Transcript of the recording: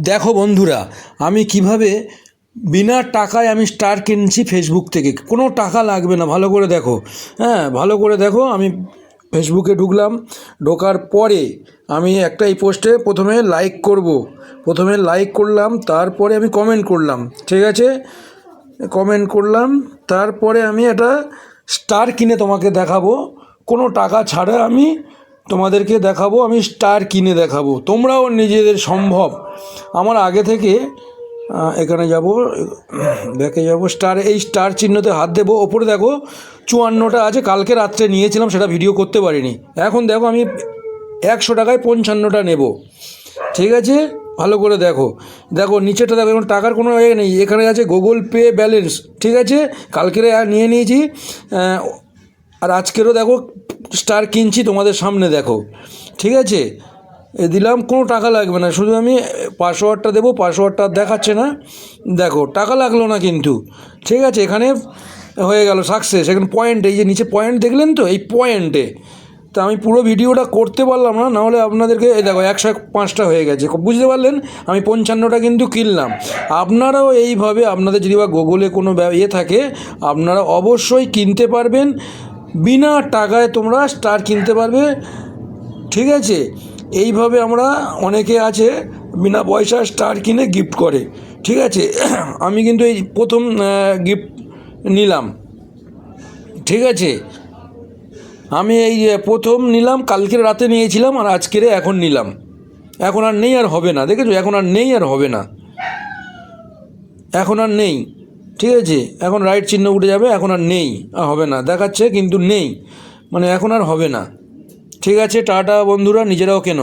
দেখো বন্ধুরা, আমি কিভাবে বিনা টাকায় আমি স্টার কিনছি ফেসবুক থেকে। কোনো টাকা লাগবে না, ভালো করে দেখো। হ্যাঁ, ভালো করে দেখো। আমি ফেসবুকে ঢুকলাম, ঢোকার পরে আমি একটা এই পোস্টে প্রথমে লাইক করলাম, তারপরে আমি কমেন্ট করলাম, ঠিক আছে? কমেন্ট করলাম, তারপরে আমি একটা স্টার কিনে তোমাকে দেখাবো। কোনো টাকা ছাড়া আমি তোমাদেরকে দেখাবো, আমি স্টার কিনে দেখাবো। তোমরাও নিজেদের সম্ভব। আমার আগে থেকে এখানে যাব, ব্যাকে যাব, এই স্টার চিহ্নতে হাত দেবো। ওপরে দেখো 54টা আছে, কালকে রাত্রে নিয়েছিলাম, সেটা ভিডিও করতে পারিনি। এখন দেখো আমি 100 টাকায় 55টা নেব, ঠিক আছে? ভালো করে দেখো, দেখো নিচেটা দেখো, এখন টাকার কোনো ইয়ে নেই। এখানে আছে গুগল পে ব্যালেন্স, ঠিক আছে? কালকের নিয়ে নিয়েছি, আর আজকেরও দেখো স্টার কিনছি তোমাদের সামনে, দেখো, ঠিক আছে? দিলাম, কোনো টাকা লাগবে না, শুধু আমি পাসওয়ার্ডটা দেবো। পাসওয়ার্ডটা দেখাচ্ছে না, দেখো টাকা লাগলো না কিন্তু, ঠিক আছে? এখানে হয়ে গেল সাকসেস। এখানে পয়েন্ট, এই যে নিচে পয়েন্ট দেখলেন তো, এই পয়েন্টে। তা আমি পুরো ভিডিওটা করতে পারলাম না, নাহলে আপনাদেরকে, এই দেখো 105টা হয়ে গেছে, বুঝতে পারলেন? আমি 55টা কিন্তু কিনলাম। আপনারাও এইভাবে, আপনাদের যদি বা গুগলে কোনো ইয়ে থাকে, আপনারা অবশ্যই কিনতে পারবেন। বিনা টাকায় তোমরা স্টার কিনতে পারবে, ঠিক আছে? এইভাবে আমরা, অনেকে আছে বিনা পয়সা স্টার কিনে গিফট করে, ঠিক আছে? আমি কিন্তু এই প্রথম গিফট নিলাম, ঠিক আছে? আমি এই প্রথম নিলাম, কালকের রাতে নিয়েছিলাম, আর আজকের এখন নিলাম। এখন আর নেই, আর হবে না, দেখেছো? এখন আর নেই, আর হবে না, এখন আর নেই, ঠিক আছে? এখন রাইট চিহ্ন উঠে যাবে, এখন আর নেই, আর হবে না দেখাচ্ছে, কিন্তু নেই, মানে এখন আর হবে না। ঠিক আছে, টাটা বন্ধুরা, নিজেরাও কেনো।